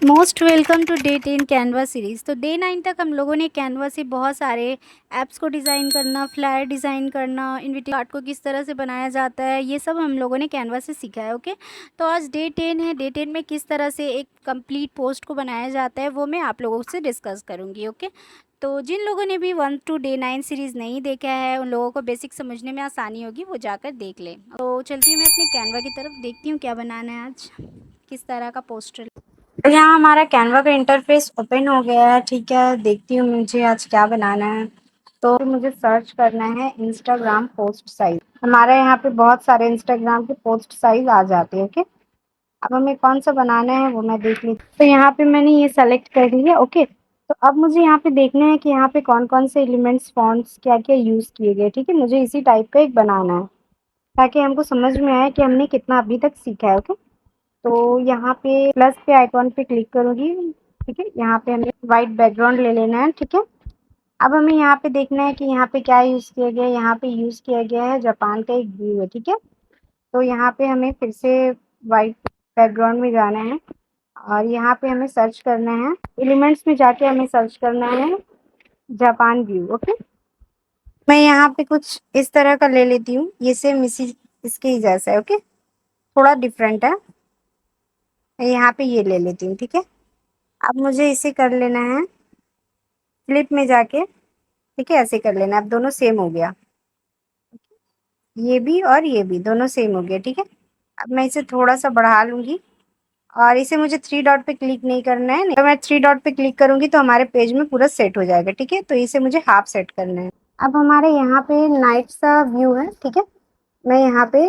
Most welcome to day 10 Canva series. तो day 9 तक हम लोगों ने कैनवा से बहुत सारे ऐप्स को डिज़ाइन करना, फ्लायर डिज़ाइन करना, इनविटेशन कार्ड को किस तरह से बनाया जाता है, ये सब हम लोगों ने कैनवा से सीखा है। ओके, तो आज डे 10 है। डे 10 में किस तरह से एक कंप्लीट पोस्ट को बनाया जाता है वो मैं आप लोगों से डिस्कस करूँगी। ओके, तो जिन लोगों ने भी 1 टू डे 9 सीरीज़ नहीं देखा है उन लोगों को बेसिक समझने में आसानी होगी, वो जाकर देख लें। तो चलती हूँ मैं अपने कैनवा की तरफ, देखती हूँ क्या बनाना है आज, किस तरह का पोस्टर। तो यहाँ हमारा कैनवा का इंटरफेस ओपन हो गया है। ठीक है, देखती हूँ मुझे आज क्या बनाना है। तो मुझे सर्च करना है इंस्टाग्राम पोस्ट साइज। हमारे यहाँ पे बहुत सारे इंस्टाग्राम के पोस्ट साइज आ जाते हैं। ओके, अब हमें कौन सा बनाना है वो मैं देख लेती हूँ। तो यहाँ पे मैंने ये सेलेक्ट कर लिया। ओके, तो अब मुझे यहाँ पे देखना है कि यहाँ पे कौन कौन से एलिमेंट्स, फॉन्ट्स क्या क्या यूज़ किए गए। ठीक है, मुझे इसी टाइप का एक बनाना है ताकि हमको समझ में आए कि हमने कितना अभी तक सीखा है। ओके, तो यहाँ पे प्लस के आइकॉन पे क्लिक करूंगी। ठीक है, यहाँ पे हमें वाइट बैकग्राउंड ले लेना है। ठीक है, अब हमें यहाँ पे देखना है कि यहाँ पे क्या यूज़ किया गया है। यहाँ पे यूज़ किया गया है जापान का एक व्यू है। ठीक है, तो यहाँ पे हमें फिर से वाइट बैकग्राउंड में जाना है और यहाँ पे हमें सर्च करना है, एलिमेंट्स में जाके हमें सर्च करना है जापान व्यू। ओके, मैं यहाँ पे कुछ इस तरह का ले लेती हूँ, ये सेम इसी इसके ही जैसा है। ओके, थोड़ा डिफरेंट है, मैं यहाँ पे ये ले लेती हूँ। ठीक है, अब मुझे इसे कर लेना है फ्लिप में जाके। ठीक है, ऐसे कर लेना। अब दोनों सेम हो गया, ये भी और ये भी दोनों सेम हो गया। ठीक है, अब मैं इसे थोड़ा सा बढ़ा लूंगी और इसे मुझे थ्री डॉट पे क्लिक नहीं करना है। तो मैं थ्री डॉट पे क्लिक करूंगी तो हमारे पेज में पूरा सेट हो जाएगा। ठीक है, तो इसे मुझे हाफ सेट करना है। अब हमारे यहाँ पे नाइट सा व्यू है। ठीक है, मैं यहाँ पे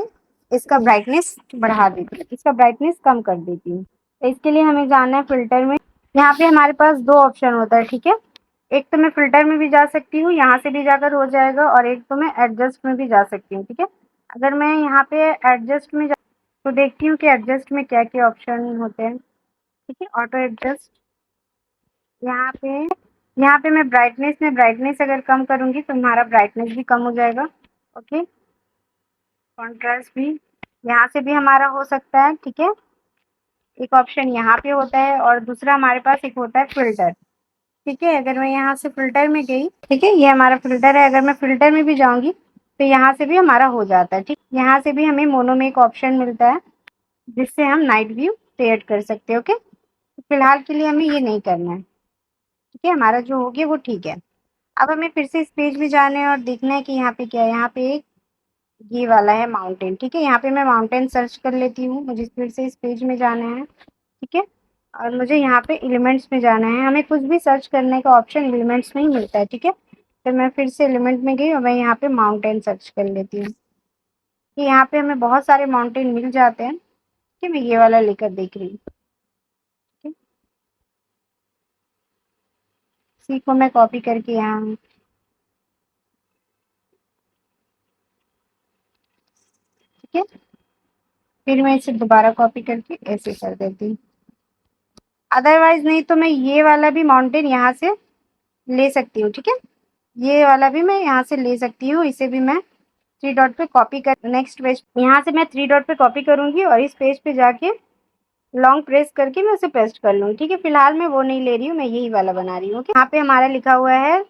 इसका ब्राइटनेस बढ़ा देती हूँ, इसका ब्राइटनेस कम कर देती हूँ। तो इसके लिए हमें जाना है फिल्टर में। यहाँ पे हमारे पास दो ऑप्शन होता है। ठीक है, एक तो मैं फिल्टर में भी जा सकती हूँ, यहाँ से भी जाकर हो जाएगा, और एक तो मैं एडजस्ट में भी जा सकती हूँ। ठीक है, अगर मैं यहाँ पे एडजस्ट में तो देखती हूँ कि एडजस्ट में क्या क्या ऑप्शन होते हैं। ठीक है, ऑटो एडजस्ट। यहाँ पे मैं ब्राइटनेस अगर कम करूँगी तो हमारा ब्राइटनेस भी कम हो जाएगा। ओके, कॉन्ट्रास्ट भी यहाँ से भी हमारा हो सकता है। ठीक है, एक ऑप्शन यहाँ पे होता है और दूसरा हमारे पास एक होता है फिल्टर। ठीक है, अगर मैं यहाँ से फिल्टर में गई, ठीक है, ये हमारा फिल्टर है, अगर मैं फिल्टर में भी जाऊंगी तो यहाँ से भी हमारा हो जाता है। ठीक, यहाँ से भी हमें मोनो में एक ऑप्शन मिलता है जिससे हम नाइट व्यू क्रिएट कर सकते हैं। ओके, तो फिलहाल के लिए हमें ये नहीं करना है। ठीक है, हमारा जो हो गया वो ठीक है। अब हमें फिर से इस पेज में जाना है और देखना है कि यहाँ पे क्या है। यहाँ पे एक ये वाला है माउंटेन। ठीक है, यहाँ पे मैं माउंटेन सर्च कर लेती हूँ, मुझे फिर से इस पेज में जाना है। ठीक है, और मुझे यहाँ पे एलिमेंट्स में जाना है। हमें कुछ भी सर्च करने का ऑप्शन एलिमेंट्स में ही मिलता है। ठीक है, तो मैं फिर से एलिमेंट में गई और मैं यहाँ पे माउंटेन सर्च कर लेती हूँ कि यहाँ पे हमें बहुत सारे माउंटेन मिल जाते हैं। ठीक है, मैं ये वाला लेकर देख रही हूँ। ठीक है, इसी को मैं कॉपी करके यहाँ, ठीक है, फिर मैं इसे दोबारा कॉपी करके ऐसे कर देती हूँ। अदरवाइज नहीं तो मैं ये वाला भी माउंटेन यहाँ से ले सकती हूँ। ठीक है, ये वाला भी मैं यहाँ से ले सकती हूँ, इसे भी मैं थ्री डॉट पे कॉपी कर, नेक्स्ट पेज यहाँ से मैं थ्री डॉट पे कॉपी करूंगी और इस पेज पे जाके लॉन्ग प्रेस करके मैं उसे पेस्ट कर लूंगी। ठीक है, फिलहाल मैं वो नहीं ले रही हूँ, मैं यही वाला बना रही हूँ। यहाँ पे हमारा लिखा हुआ है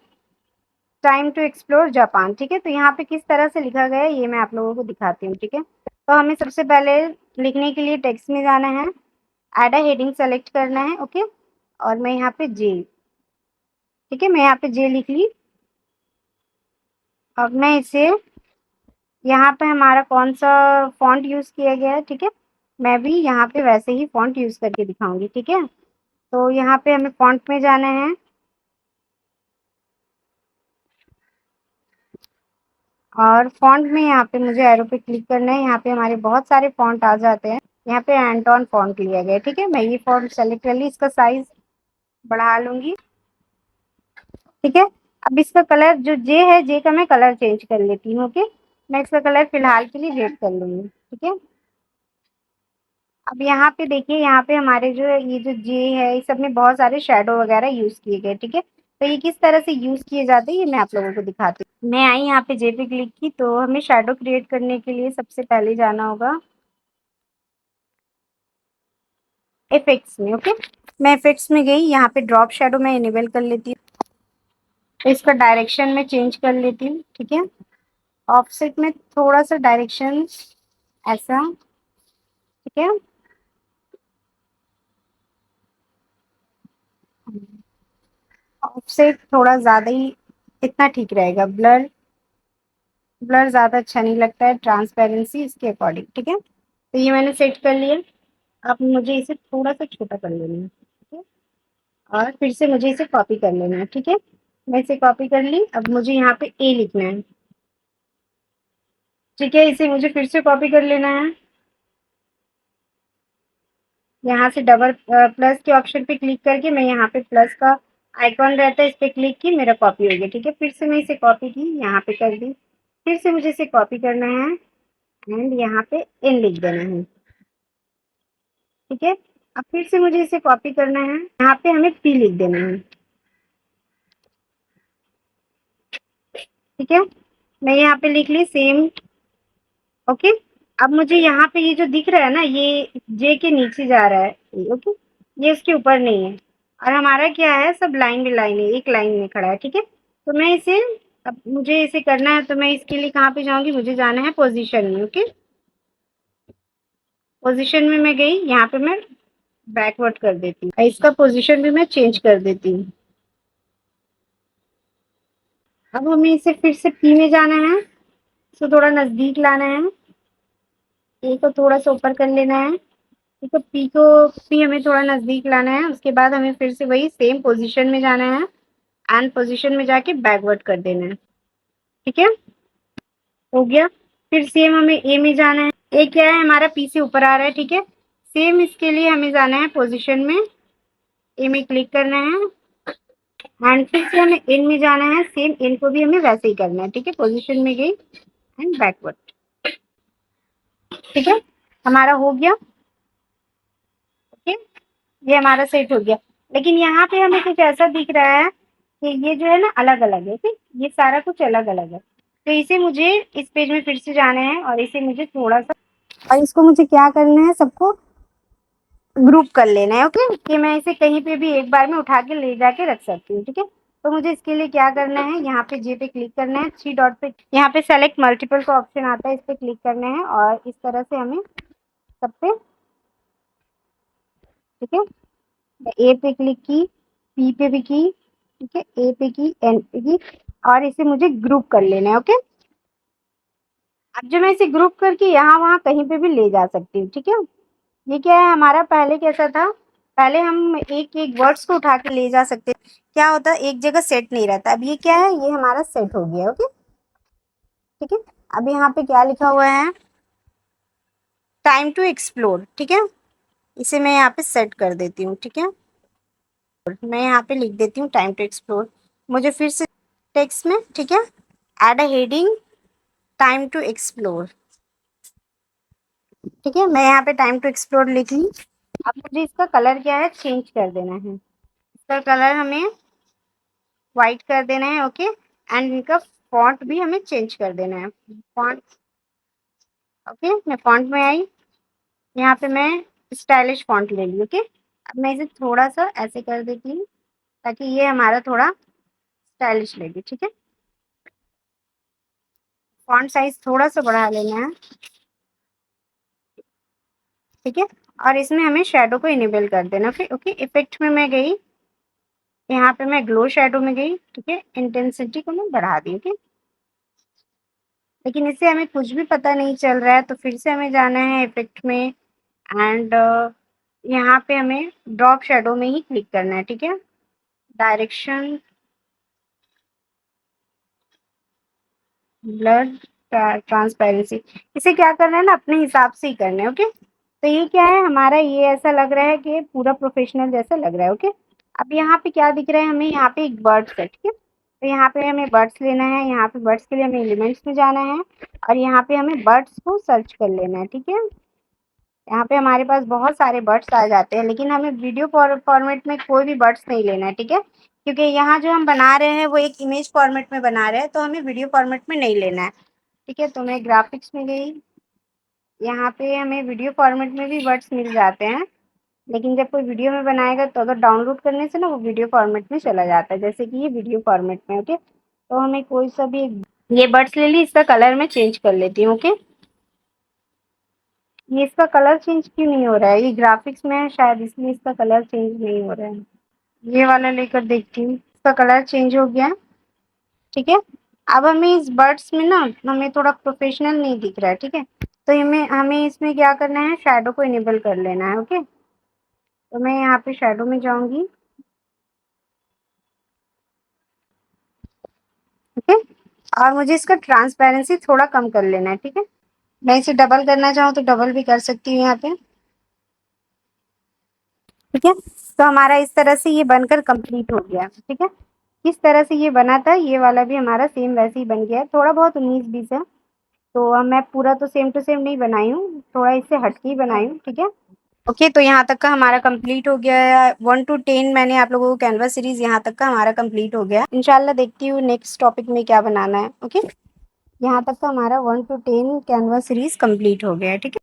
टाइम टू एक्सप्लोर जापान। ठीक है, तो यहाँ पे किस तरह से लिखा गया है ये मैं आप लोगों को दिखाती हूँ। ठीक है, तो हमें सबसे पहले लिखने के लिए टेक्स्ट में जाना है, एड अ हेडिंग सेलेक्ट करना है। ओके, और मैं यहाँ पे जे, ठीक है, मैं यहाँ पे जे लिख ली। अब मैं इसे, यहाँ पे हमारा कौन सा फॉन्ट यूज किया गया है, ठीक है, मैं भी यहाँ पे वैसे ही फॉन्ट यूज करके दिखाऊंगी। ठीक है, तो यहाँ पे हमें फॉन्ट में जाना है और फॉन्ट में यहाँ पे मुझे एरो पे क्लिक करना है। यहाँ पे हमारे बहुत सारे फॉन्ट आ जाते हैं। यहाँ पे एंटोन फॉन्ट लिया गया है। ठीक है, मैं ये फॉन्ट सेलेक्ट कर ली, इसका साइज बढ़ा लूंगी। ठीक है, अब इसका कलर जो जे है, जे का मैं कलर चेंज कर लेती हूँ। ओके, मैं इसका कलर फिलहाल के लिए रेड कर लूंगी। ठीक है, अब यहाँ पे देखिए, यहाँ पे हमारे जो ये जो जे है इस सब में बहुत सारे शेडो वगैरह यूज किए गए। ठीक है, तो ये किस तरह से यूज किए जाते हैं ये मैं आप लोगों को दिखाती हूँ। मैं आई यहाँ पे जे पे क्लिक की, तो हमें शेडो क्रिएट करने के लिए सबसे पहले जाना होगा इफेक्ट्स में। ओके, मैं इफेक्ट्स में गई, यहाँ पे ड्रॉप शेडो मैं इनेबल कर लेती हूँ, तो इसका डायरेक्शन में चेंज कर लेती हूँ। ठीक है, ऑफसेट में थोड़ा सा डायरेक्शन ऐसा। ठीक है, ऑफसेट थोड़ा ज्यादा ही, इतना ठीक रहेगा। ब्लर, ब्लर ज्यादा अच्छा नहीं लगता है, ट्रांसपेरेंसी इसके अकॉर्डिंग। ठीक है, तो ये मैंने सेट कर लिया। अब मुझे इसे थोड़ा सा छोटा कर लेना है। ठीक है, और फिर से मुझे इसे कॉपी कर लेना है। ठीक है, मैं इसे कॉपी कर ली। अब मुझे यहाँ पे ए लिखना है। ठीक है, इसे मुझे फिर से कॉपी कर लेना है। यहाँ से डबल प्लस के ऑप्शन पे क्लिक करके मैं यहाँ पे प्लस का आइकॉन रहता है, इस पे क्लिक की, मेरा कॉपी हो गया। ठीक है, फिर से मैं इसे कॉपी की, यहाँ पे कर दी। फिर से मुझे इसे कॉपी करना है एंड यहाँ पे इन लिख देना है। ठीक है, अब फिर से मुझे इसे कॉपी करना है, यहाँ पे हमें पी लिख देना है। ठीक है, मैं यहाँ पे लिख ली सेम। ओके, अब मुझे यहाँ पे ये जो दिख रहा है ना, ये जे के नीचे जा रहा है। ओके, ये उसके ऊपर नहीं है, और हमारा क्या है, सब लाइन बाई लाइन है, एक लाइन में खड़ा है। ठीक है, तो मैं इसे, अब मुझे इसे करना है, तो मैं इसके लिए कहाँ पे जाऊंगी, मुझे जाना है पोजीशन में। ओके, पोजीशन में मैं गई, यहाँ पे मैं बैकवर्ड कर देती हूँ, इसका पोजीशन भी मैं चेंज कर देती हूँ। अब हमें इसे फिर से पी में जाना है, इसको थोड़ा नजदीक लाना है, ए को थोड़ा सा ऊपर कर लेना है। ठीक है, पी को, पी हमें थोड़ा नजदीक लाना है, उसके बाद हमें फिर से वही सेम पोजीशन में जाना है एंड पोजीशन में जाके बैकवर्ड कर देना है। ठीक है, हो गया। फिर सेम हमें ए में जाना है, ए क्या है, हमारा पी से ऊपर आ रहा है। ठीक है, सेम इसके लिए हमें जाना है पोजीशन में, ए में क्लिक करना है एंड फिर से हमें इन में जाना है, सेम इन को भी हमें वैसे ही करना है। ठीक है, पोजीशन में गई एंड बैकवर्ड। ठीक है, हमारा हो गया। ओके, ये हमारा सेट हो गया। लेकिन यहाँ पे हमें कुछ ऐसा दिख रहा है कि ये जो है ना अलग अलग है। ठीक, ये सारा कुछ अलग अलग है, तो इसे मुझे इस पेज में फिर से जाना है और इसे मुझे थोड़ा सा, और इसको मुझे क्या करना है, सबको ग्रुप कर लेना है। ओके, कि मैं इसे कहीं पे भी एक बार में उठा के ले जाके रख सकती हूँ। ठीक है, तो मुझे इसके लिए क्या करना है, यहाँ पे जे पे क्लिक करना है, थ्री डॉट पे, यहाँ पे सेलेक्ट मल्टीपल का ऑप्शन आता है, इस पे क्लिक करना है और इस तरह से हमें सब पे। ठीक है, ए पे क्लिक की, पी पे भी की। ठीक है, ए पे की, एन पे की, और इसे मुझे ग्रुप कर लेना है। ओके, अब जो मैं इसे ग्रुप करके यहाँ वहाँ कहीं पे भी ले जा सकती हूँ। ठीक है, ये क्या है, हमारा पहले कैसा था, पहले हम एक एक वर्ड्स को उठा के ले जा सकते, क्या होता है एक जगह सेट नहीं रहता। अब ये क्या है, ये हमारा सेट हो गया। ओके, ठीक है, अब यहाँ पे क्या लिखा हुआ है, टाइम टू एक्सप्लोर। ठीक है, इसे मैं यहाँ पे सेट कर देती हूँ। ठीक है, मैं यहाँ पे लिख देती हूँ टाइम टू एक्सप्लोर। मुझे फिर से टेक्स्ट में, ठीक है, add a heading time to explore. ठीक है, मैं यहाँ पे टाइम टू एक्सप्लोर लिख ली। अब मुझे इसका कलर क्या है, चेंज कर देना है, इसका कलर हमें वाइट कर देना है। ओके, एंड इनका फॉन्ट भी हमें चेंज कर देना है, फॉन्ट। ओके, मैं फॉन्ट में आई, यहाँ पे मैं स्टाइलिश फॉन्ट ले ली। ओके, अब मैं इसे थोड़ा सा ऐसे कर देती हूँ ताकि ये हमारा थोड़ा स्टाइलिश लगे। ठीक है, फॉन्ट साइज थोड़ा सा बढ़ा लेना है। ठीक है, और इसमें हमें शेडो को इनेबल कर देना। फिर ओके, इफेक्ट में मैं गई, यहाँ पे मैं ग्लो शेडो में गई। ठीक है, इंटेंसिटी को मैं बढ़ा दी। ओके, लेकिन इससे हमें कुछ भी पता नहीं चल रहा है, तो फिर से हमें जाना है इफेक्ट में एंड यहाँ पे हमें ड्रॉप शेडो में ही क्लिक करना है। ठीक है, डायरेक्शन, ब्लर, ट्रांसपेरेंसी, इसे क्या करना है ना, अपने हिसाब से ही करना है। ओके, तो ये क्या है हमारा, ये ऐसा लग रहा है कि पूरा प्रोफेशनल जैसा लग रहा है। ओके, अब यहाँ पे क्या दिख रहा है, हमें यहाँ पे एक बर्ड्स है। ठीक है, तो यहाँ पे हमें बर्ड्स लेना है, यहाँ पे बर्ड्स के लिए हमें एलिमेंट्स में जाना है और यहाँ पे हमें बर्ड्स को सर्च कर लेना है। ठीक है, यहाँ पे हमारे पास बहुत सारे बर्ड्स आ जाते हैं, लेकिन हमें वीडियो फॉर्मेट में कोई भी बर्ड्स नहीं लेना है। ठीक है, क्योंकि यहाँ जो हम बना रहे हैं वो एक इमेज फॉर्मेट में बना रहे हैं, तो हमें वीडियो फॉर्मेट में नहीं लेना है। ठीक है, तो मैं ग्राफिक्स में गई, यहाँ पे हमें वीडियो फॉर्मेट में भी वर्ड्स मिल जाते हैं, लेकिन जब कोई वीडियो में बनाएगा तो अगर डाउनलोड करने से ना वो वीडियो फॉर्मेट में चला जाता है, जैसे कि ये वीडियो फॉर्मेट में। ओके, तो हमें कोई सा भी ये बर्ड्स ले ली, इसका कलर मैं चेंज कर लेती हूँ। ओके, ये इसका कलर चेंज क्यों नहीं हो रहा है? ये ग्राफिक्स में है शायद, इसलिए इसका कलर चेंज नहीं हो रहा है। ये वाला लेकर देखती हूँ, इसका कलर चेंज हो गया। ठीक है, अब हमें इस बर्ड्स में ना हमें थोड़ा प्रोफेशनल नहीं दिख रहा है। ठीक है, तो हमें हमें इसमें क्या करना है, शैडो को इनेबल कर लेना है। ओके, तो मैं यहाँ पे शैडो में जाऊंगी। ओके, और मुझे इसका ट्रांसपेरेंसी थोड़ा कम कर लेना है। ठीक है, मैं इसे डबल करना चाहूँ तो डबल भी कर सकती हूँ यहाँ पे। ठीक है, तो हमारा इस तरह से ये बनकर कंप्लीट हो गया। ठीक है, किस तरह से ये बना था, ये वाला भी हमारा सेम वैसे ही बन गया है, थोड़ा बहुत 19-20 है। तो मैं पूरा तो सेम टू सेम नहीं बनाई हूँ, थोड़ा इससे हटके ही बनाई हूँ। ठीक है, ओके, तो यहाँ तक का हमारा कंप्लीट हो गया है। 1 to 10 मैंने आप लोगों को कैनवा सीरीज यहाँ तक का हमारा कंप्लीट हो गया। इंशाल्लाह देखती हूँ नेक्स्ट टॉपिक में क्या बनाना है। ओके, यहाँ तक का हमारा 1 to 10 कैनवा सीरीज कंप्लीट हो गया है। ठीक है।